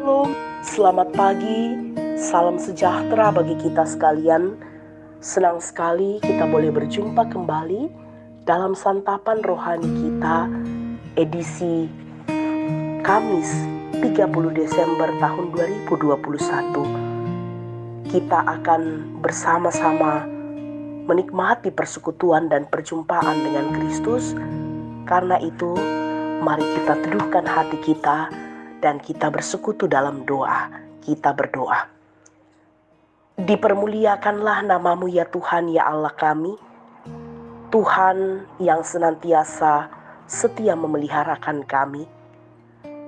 Shalom, selamat pagi, salam sejahtera bagi kita sekalian. Senang sekali kita boleh berjumpa kembali dalam santapan rohani kita, edisi Kamis 30 Desember tahun 2021. Kita akan bersama-sama menikmati persekutuan dan perjumpaan dengan Kristus. Karena itu, mari kita teduhkan hati kita dan kita bersekutu dalam doa. Kita berdoa. Dipermuliakanlah namamu ya Tuhan, ya Allah kami. Tuhan yang senantiasa setia memeliharakan kami.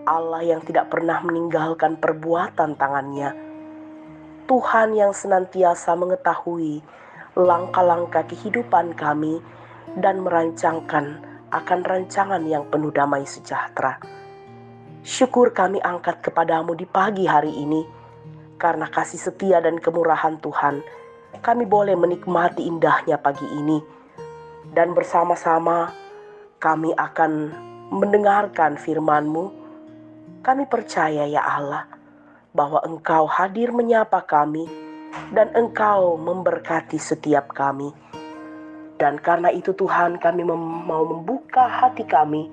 Allah yang tidak pernah meninggalkan perbuatan tangannya. Tuhan yang senantiasa mengetahui langkah-langkah kehidupan kami dan merancangkan akan rancangan yang penuh damai sejahtera. Syukur kami angkat kepadamu di pagi hari ini, karena kasih setia dan kemurahan Tuhan, kami boleh menikmati indahnya pagi ini. Dan bersama-sama kami akan mendengarkan firman-Mu. Kami percaya ya Allah, bahwa Engkau hadir menyapa kami, dan Engkau memberkati setiap kami. Dan karena itu Tuhan, kami mau membuka hati kami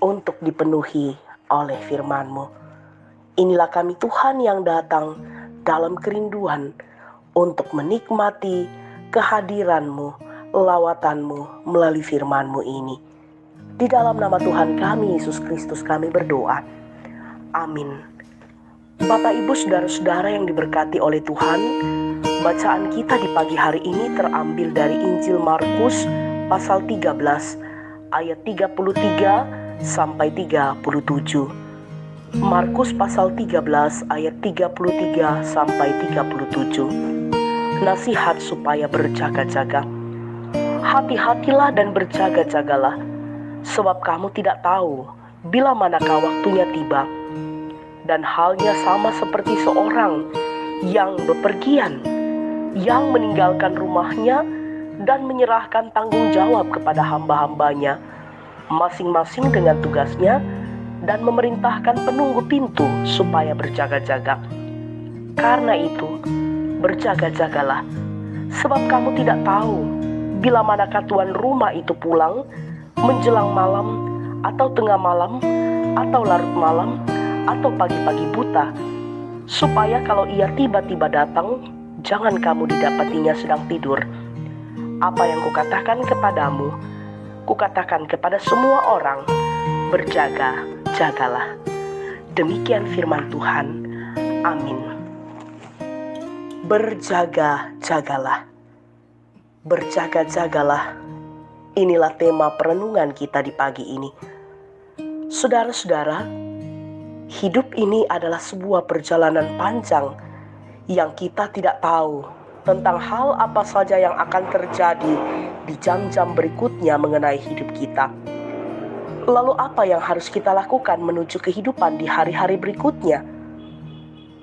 untuk dipenuhi oleh firman-Mu. Inilah kami Tuhan yang datang dalam kerinduan untuk menikmati kehadiran-Mu, lawatan-Mu melalui firman-Mu ini. Di dalam nama Tuhan kami, Yesus Kristus, kami berdoa. Amin. Bapak, Ibu, saudara-saudara yang diberkati oleh Tuhan, bacaan kita di pagi hari ini terambil dari Injil Markus pasal 13 ayat 33 sampai 37. Markus pasal 13 ayat 33 sampai 37. Nasihat supaya berjaga-jaga. Hati-hatilah dan berjaga-jagalah, sebab kamu tidak tahu bila manakah waktunya tiba. Dan halnya sama seperti seorang yang bepergian, yang meninggalkan rumahnya dan menyerahkan tanggung jawab kepada hamba-hambanya, masing-masing dengan tugasnya, dan memerintahkan penunggu pintu supaya berjaga-jaga. Karena itu, berjaga-jagalah, sebab kamu tidak tahu bila manakah tuan rumah itu pulang, menjelang malam, atau tengah malam, atau larut malam, atau pagi-pagi buta, supaya kalau ia tiba-tiba datang, jangan kamu didapatinya sedang tidur. Apa yang kukatakan kepadamu, kukatakan kepada semua orang, berjaga-jagalah. Demikian firman Tuhan. Amin. Berjaga-jagalah. Berjaga-jagalah. Inilah tema perenungan kita di pagi ini. Saudara-saudara, hidup ini adalah sebuah perjalanan panjang yang kita tidak tahu tentang hal apa saja yang akan terjadi di jam-jam berikutnya mengenai hidup kita. Lalu apa yang harus kita lakukan menuju kehidupan di hari-hari berikutnya?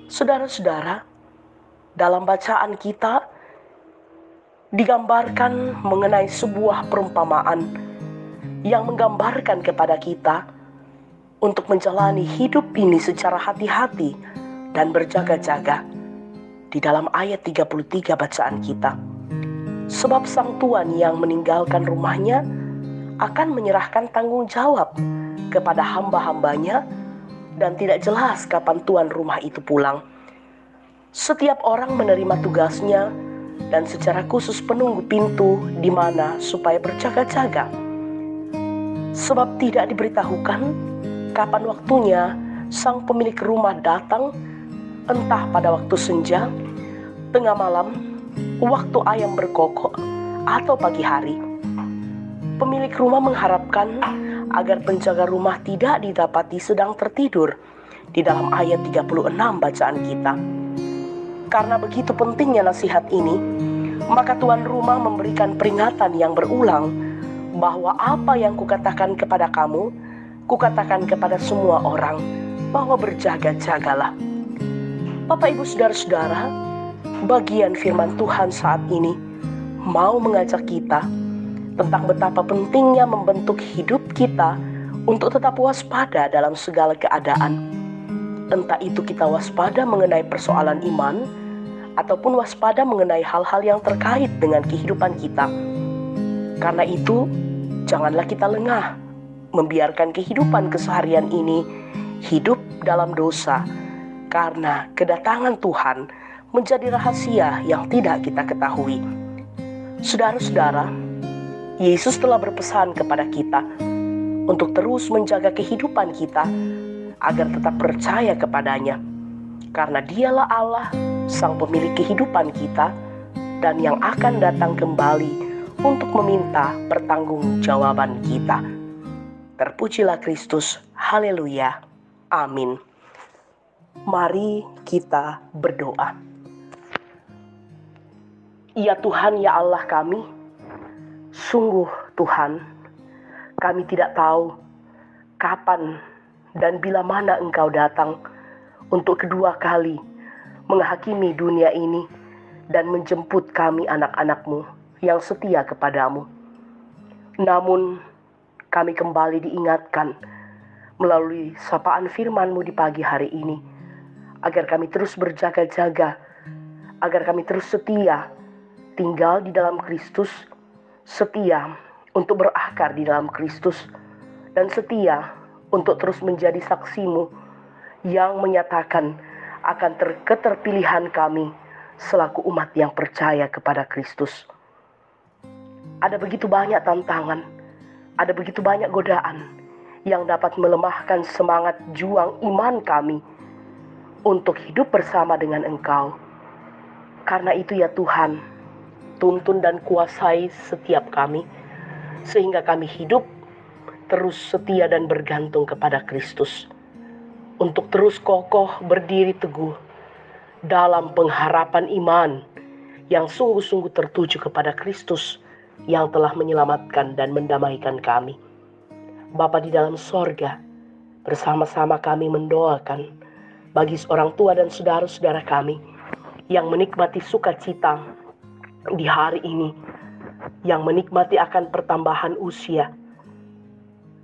Saudara-saudara, dalam bacaan kita digambarkan mengenai sebuah perumpamaan yang menggambarkan kepada kita untuk menjalani hidup ini secara hati-hati dan berjaga-jaga. Di dalam ayat 33 bacaan kita, sebab sang tuan yang meninggalkan rumahnya akan menyerahkan tanggung jawab kepada hamba-hambanya, dan tidak jelas kapan tuan rumah itu pulang. Setiap orang menerima tugasnya, dan secara khusus penunggu pintu di mana supaya berjaga-jaga. Sebab tidak diberitahukan kapan waktunya sang pemilik rumah datang, entah pada waktu senja, tengah malam, waktu ayam berkokok, atau pagi hari. Pemilik rumah mengharapkan agar penjaga rumah tidak didapati sedang tertidur di dalam ayat 36 bacaan kita. Karena begitu pentingnya nasihat ini, maka tuan rumah memberikan peringatan yang berulang bahwa apa yang kukatakan kepada kamu, kukatakan kepada semua orang, bahwa berjaga-jagalah. Bapak, Ibu, saudara-saudara, bagian firman Tuhan saat ini mau mengajak kita tentang betapa pentingnya membentuk hidup kita untuk tetap waspada dalam segala keadaan. Entah itu kita waspada mengenai persoalan iman, ataupun waspada mengenai hal-hal yang terkait dengan kehidupan kita. Karena itu, janganlah kita lengah, membiarkan kehidupan keseharian ini hidup dalam dosa, karena kedatangan Tuhan menjadi rahasia yang tidak kita ketahui. Saudara-saudara, Yesus telah berpesan kepada kita untuk terus menjaga kehidupan kita agar tetap percaya kepadanya, karena Dialah Allah, Sang Pemilik kehidupan kita, dan yang akan datang kembali untuk meminta pertanggungjawaban kita. Terpujilah Kristus, haleluya, amin. Mari kita berdoa. Ya Tuhan, ya Allah kami, sungguh Tuhan, kami tidak tahu kapan dan bila mana Engkau datang untuk kedua kali menghakimi dunia ini dan menjemput kami anak-anak-Mu yang setia kepadamu. Namun kami kembali diingatkan melalui sapaan firman-Mu di pagi hari ini, agar kami terus berjaga-jaga, agar kami terus setia tinggal di dalam Kristus, setia untuk berakar di dalam Kristus, dan setia untuk terus menjadi saksi-Mu yang menyatakan akan keterpilihan kami selaku umat yang percaya kepada Kristus. Ada begitu banyak tantangan, ada begitu banyak godaan yang dapat melemahkan semangat juang iman kami untuk hidup bersama dengan Engkau. Karena itu ya Tuhan, tuntun dan kuasai setiap kami, sehingga kami hidup terus setia dan bergantung kepada Kristus, untuk terus kokoh berdiri teguh dalam pengharapan iman yang sungguh-sungguh tertuju kepada Kristus yang telah menyelamatkan dan mendamaikan kami. Bapa di dalam sorga, bersama-sama kami mendoakan bagi orang tua dan saudara-saudara kami yang menikmati sukacita di hari ini, yang menikmati akan pertambahan usia,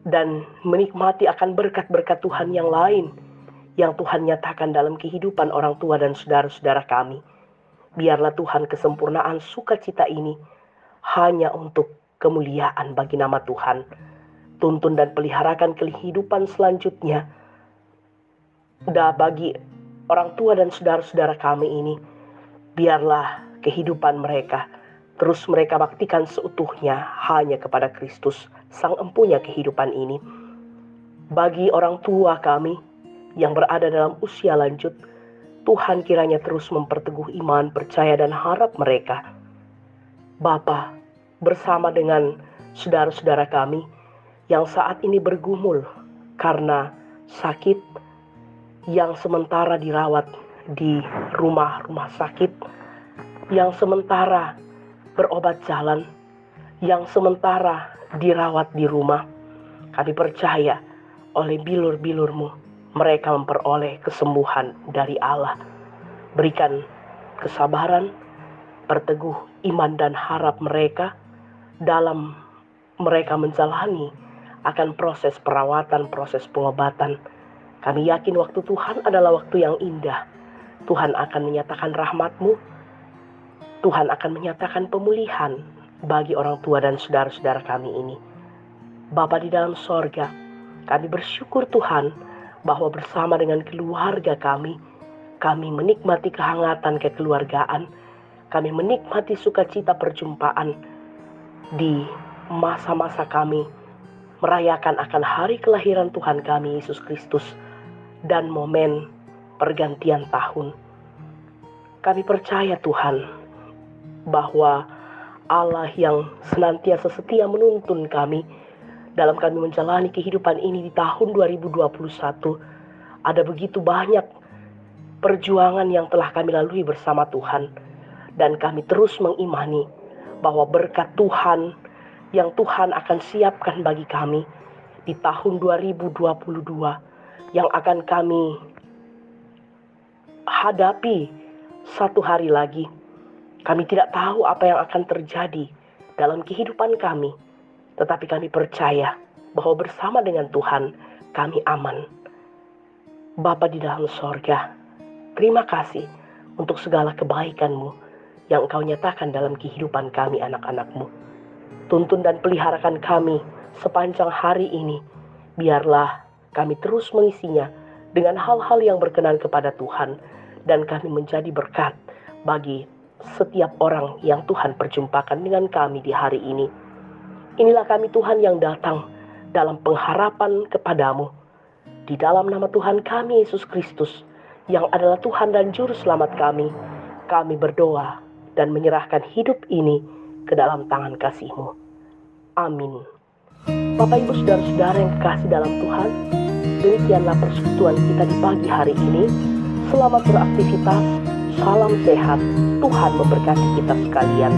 dan menikmati akan berkat-berkat Tuhan yang lain yang Tuhan nyatakan dalam kehidupan orang tua dan saudara-saudara kami. Biarlah Tuhan kesempurnaan sukacita ini hanya untuk kemuliaan bagi nama Tuhan. Tuntun dan peliharakan kehidupan selanjutnya bagi orang tua dan saudara-saudara kami ini. Biarlah kehidupan mereka terus mereka baktikan seutuhnya hanya kepada Kristus, Sang Empunya kehidupan ini. Bagi orang tua kami yang berada dalam usia lanjut, Tuhan kiranya terus memperteguh iman, percaya, dan harap mereka. Bapa, bersama dengan saudara-saudara kami yang saat ini bergumul karena sakit, yang sementara dirawat di rumah-rumah sakit, yang sementara berobat jalan, yang sementara dirawat di rumah. Kami percaya oleh bilur-bilur-Mu mereka memperoleh kesembuhan dari Allah. Berikan kesabaran, perteguh iman dan harap mereka dalam mereka menjalani akan proses perawatan, proses pengobatan. Kami yakin waktu Tuhan adalah waktu yang indah. Tuhan akan menyatakan rahmat-Mu, Tuhan akan menyatakan pemulihan bagi orang tua dan saudara-saudara kami ini. Bapa di dalam sorga, kami bersyukur Tuhan bahwa bersama dengan keluarga kami menikmati kehangatan kekeluargaan, kami menikmati sukacita perjumpaan di masa-masa kami merayakan akan hari kelahiran Tuhan kami Yesus Kristus dan momen pergantian tahun. Kami percaya Tuhan bahwa Allah yang senantiasa setia menuntun kami dalam kami menjalani kehidupan ini di tahun 2021. Ada begitu banyak perjuangan yang telah kami lalui bersama Tuhan, dan kami terus mengimani bahwa berkat Tuhan yang Tuhan akan siapkan bagi kami di tahun 2022 yang akan kami hadapi satu hari lagi. Kami tidak tahu apa yang akan terjadi dalam kehidupan kami, tetapi kami percaya bahwa bersama dengan Tuhan kami aman. Bapa di dalam sorga, terima kasih untuk segala kebaikan-Mu yang Engkau nyatakan dalam kehidupan kami anak-anak-Mu. Tuntun dan peliharakan kami sepanjang hari ini. Biarlah kami terus mengisinya dengan hal-hal yang berkenan kepada Tuhan, dan kami menjadi berkat bagi setiap orang yang Tuhan perjumpakan dengan kami di hari ini. Inilah kami Tuhan yang datang dalam pengharapan kepadamu. Di dalam nama Tuhan kami Yesus Kristus, yang adalah Tuhan dan Juru Selamat kami berdoa dan menyerahkan hidup ini ke dalam tangan kasih-Mu. Amin. Bapak, Ibu, Saudara-saudara yang kekasih dalam Tuhan, demikianlah persekutuan kita di pagi hari ini. Selamat beraktivitas, salam sehat, Tuhan memberkati kita sekalian.